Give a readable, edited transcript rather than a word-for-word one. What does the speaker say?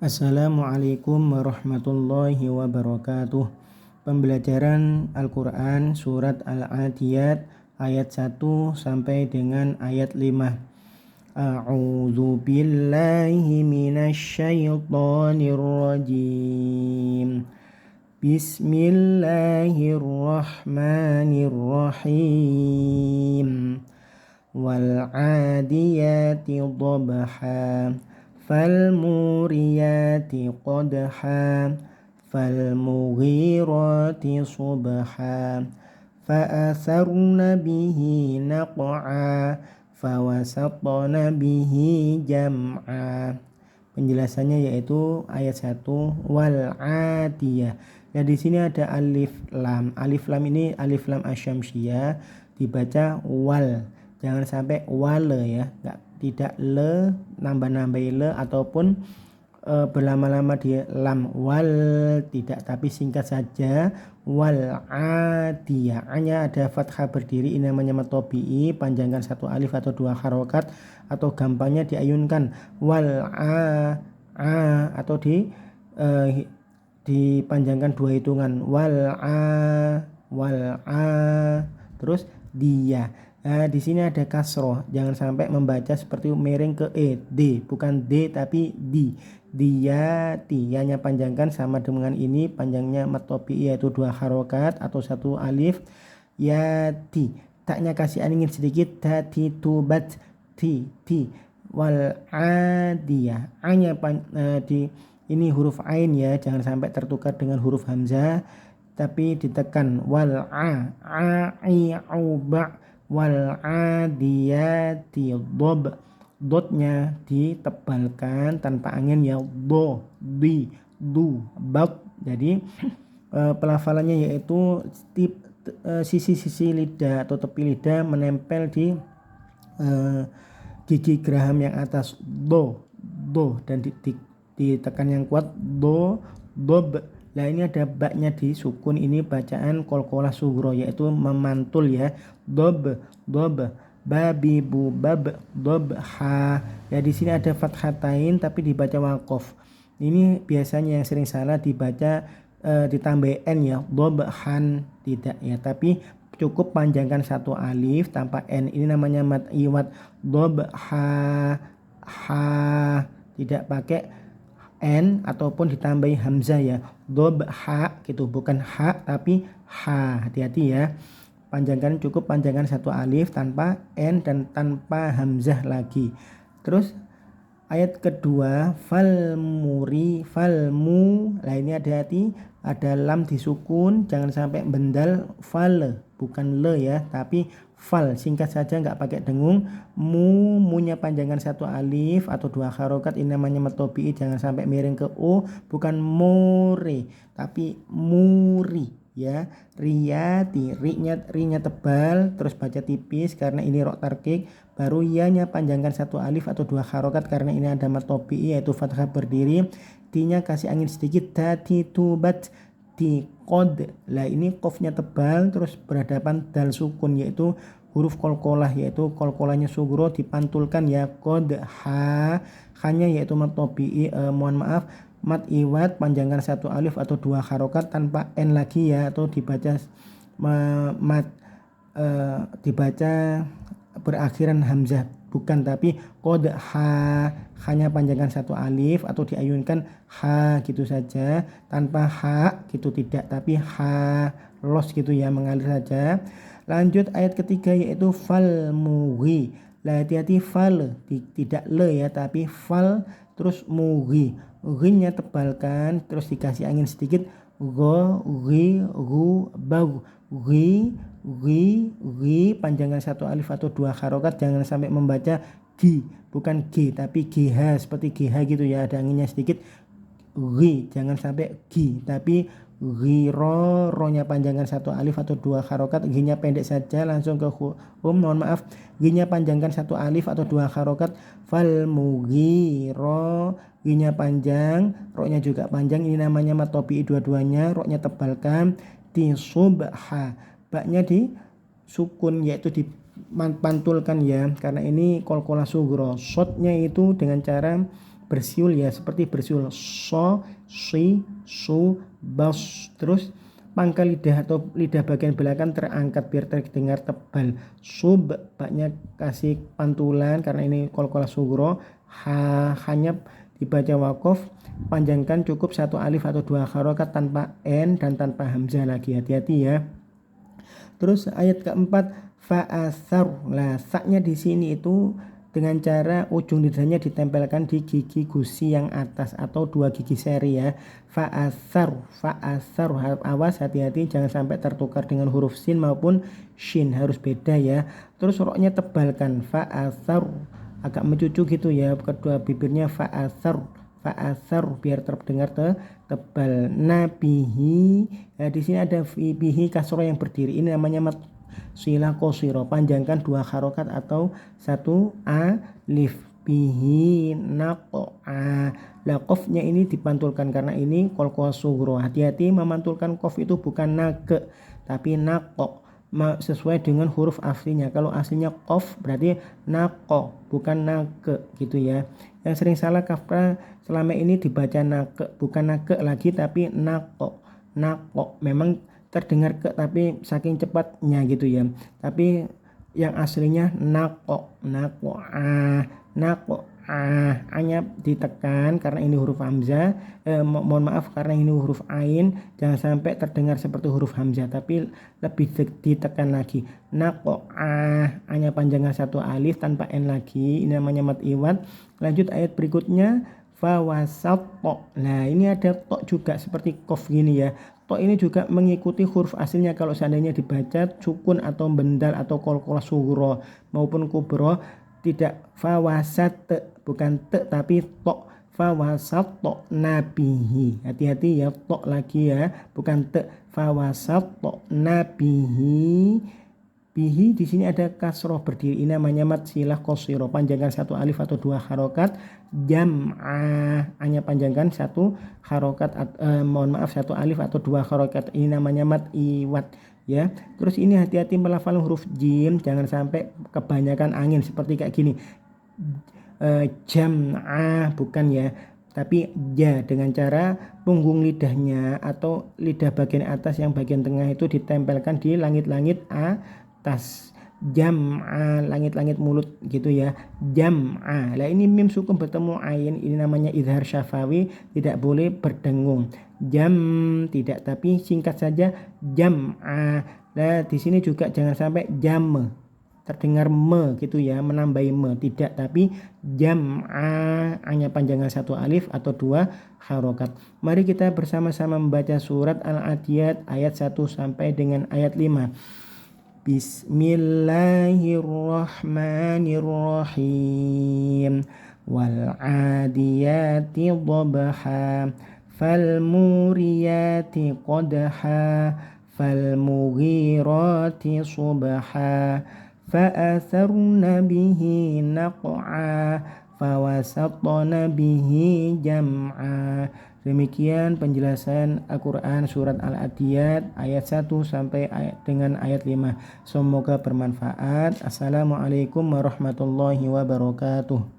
Assalamualaikum warahmatullahi wabarakatuh. Pembelajaran Al-Quran Surat Al-Adiyat ayat 1 sampai dengan ayat 5. A'udzu billahi minasyaitonir rajim. Bismillahirrahmanirrahim. Wal 'adiyati dhabha falmuriyati qadha falmughirati subha fa'atharna bihi naq'a fawasatna bihi jam'a. Penjelasannya yaitu ayat 1 wal 'adiyah. Ya, di sini ada alif lam. Alif lam ini alif lam asyamsiyah, dibaca wal. Jangan sampai wale ya, tidak le, nambah-nambahi le ataupun berlama-lama di lam wal, tidak, tapi singkat saja wal adiyah. A-nya ada fathah berdiri, ini namanya matobi'i, panjangkan satu alif atau dua harokat, atau gampangnya diayunkan wal atau dipanjangkan dua hitungan wal terus dia. Nah, di sini ada kasroh, jangan sampai membaca seperti miring ke d, bukan d tapi di. Dia, tianya panjangkan sama dengan ini, panjangnya matobi yaitu dua harokat atau satu alif. Yati, taknya kasih angin sedikit, tati tubat ti wal adiyah. A-nya di ini huruf ain ya, jangan sampai tertukar dengan huruf hamzah, tapi ditekan wal wal adiyati dhob, dotnya ditebalkan tanpa angin ya, bab. Jadi pelafalannya yaitu sisi-sisi lidah atau tepi lidah menempel di gigi geraham yang atas do dan ditekan yang kuat dob. Nah, ini ada baknya di sukun, ini bacaan qalqalah sugro yaitu memantul ya, dob babi bu bab ha. Ya, di sini ada fathatain tapi dibaca waqaf. Ini biasanya yang sering salah dibaca ditambah n ya, han, tidak ya, tapi cukup panjangkan satu alif tanpa n, ini namanya mad iwad ha, tidak pakai n ataupun ditambahi hamzah ya, ha gitu, bukan ha tapi ha, hati-hati ya. Panjangkan, cukup panjangkan satu alif tanpa n dan tanpa hamzah lagi. Terus ayat kedua falmu, lah ini hati-hati, ada lam disukun, jangan sampai bendal fal, bukan le ya, tapi fal, singkat saja nggak pakai dengung. Munya panjangkan satu alif atau dua harokat, ini namanya matobi'i, jangan sampai miring ke o, bukan more tapi muri ya. Riyati, rinya tebal terus baca tipis karena ini rok tarkik. Baru yanya panjangkan satu alif atau dua harokat karena ini ada matobi'i yaitu fathah berdiri. Tinya kasih angin sedikit, tati tubat di qad. Lah ini qafnya tebal terus berhadapan dal sukun yaitu huruf qalqalah, yaitu qalqalahnya sugro dipantulkan ya, qad ha. Hanya yaitu matobi'i, mad iwad, panjangkan satu alif atau dua harokat tanpa n lagi ya, atau dibaca dibaca berakhiran hamzah, bukan, tapi qad ha. Hanya panjangkan satu alif atau diayunkan ha gitu saja, tanpa ha gitu tidak, tapi ha los gitu ya, mengalir saja. Lanjut ayat ketiga yaitu fal mughi. Lah hati-hati, fal tidak le ya, tapi fal terus mughi, ghinya tebalkan terus dikasih angin sedikit, panjangkan satu alif atau dua harokat, jangan sampai membaca gi, bukan g tapi gh seperti gh gitu ya, ada anginnya sedikit. Ghi, jangan sampai gi tapi ghiro, ronya panjangkan satu alif atau dua harokat, ghinya pendek saja langsung ke mohon maaf, ghinya panjangkan satu alif atau dua harokat, fal mughiro, ghinya panjang, roknya juga panjang, ini namanya matobi'i dua-duanya, roknya tebalkan, di subha, baknya di sukun yaitu dipantulkan ya, karena ini qalqalah sugro. Shotnya itu dengan cara bersiul ya, seperti bersiul so, si, su, bas. Terus pangkal lidah atau lidah bagian belakang terangkat biar terdengar tebal. Sub, baknya kasih pantulan karena ini qalqalah sughra. Hanya dibaca waqaf, panjangkan cukup satu alif atau dua harokat tanpa n dan tanpa hamzah lagi, hati-hati ya. Terus ayat keempat fa'asar. Lah saknya di sini itu dengan cara ujung lidahnya ditempelkan di gigi gusi yang atas atau dua gigi seri ya. Fa'asar, fa'asar, awas hati-hati jangan sampai tertukar dengan huruf sin maupun shin, harus beda ya. Terus roknya tebalkan, fa'asar, agak mencucu gitu ya, kedua bibirnya fa'asar, fa'asar biar terdengar tebal. Nabihi, nah, di sini ada bihi kasroh yang berdiri, ini namanya mat silah qashiro, panjangkan dua harokat atau satu alif. Bihi naq'a. Lah qafnya ini dipantulkan karena ini qalqalah sughra. Hati-hati memantulkan qaf itu bukan naqe tapi naqo, sesuai dengan huruf aslinya. Kalau aslinya qaf berarti naqo bukan naqe gitu ya. Yang sering salah kafra selama ini dibaca naqe, bukan naqe lagi tapi naqo. Naqo memang terdengar ke tapi saking cepatnya gitu ya, tapi yang aslinya naqo, naqo, naqo, hanya ditekan karena ini huruf hamzah, mohon maaf karena ini huruf ain, jangan sampai terdengar seperti huruf hamzah tapi lebih ditekan lagi. Naqo, hanya panjangnya satu alif tanpa n lagi, ini namanya mad iwad. Lanjut ayat berikutnya fawasatto. Nah ini ada tok juga seperti qaf gini ya. Tok ini juga mengikuti huruf aslinya kalau seandainya dibaca sukun atau bendal atau qalqalah sughra maupun kubro, tidak fawasat, bukan te tapi tok, fawasatto nabihi. Hati-hati ya, tok lagi ya, bukan te, fawasatto nabihi. Bihi di sini ada kasroh berdiri, ini namanya mad silah qashiro, panjangkan satu alif atau dua harokat. Jam'ah, hanya panjangkan satu harokat, satu alif atau dua harokat, ini namanya mad iwad ya. Terus ini hati-hati melafal huruf jim, jangan sampai kebanyakan angin seperti kayak gini, jam'ah bukan ya, tapi ja, dengan cara punggung lidahnya atau lidah bagian atas yang bagian tengah itu ditempelkan di langit-langit atas. Jam'a, langit-langit mulut gitu ya, jam'a. Lah ini mim sukun bertemu ain, ini namanya idhar syafawi, tidak boleh berdengung. Jam tidak, tapi singkat saja jam'a. Lah di sini juga jangan sampai jam terdengar me gitu ya, menambahi me, tidak, tapi jam'a, hanya panjangkan satu alif atau dua harokat. Mari kita bersama-sama membaca surat Al-Adiyat ayat 1 sampai dengan ayat 5. Bismillahirrahmanirrahim. Wal adiyati dhabha fal muriyati qadha fal mughirati subha fa'atharna bihi naq'a fawasatna bihi jam'a. Demikian penjelasan Al-Quran surat Al-Adiyat ayat 1 sampai dengan ayat 5. Semoga bermanfaat. Assalamualaikum warahmatullahi wabarakatuh.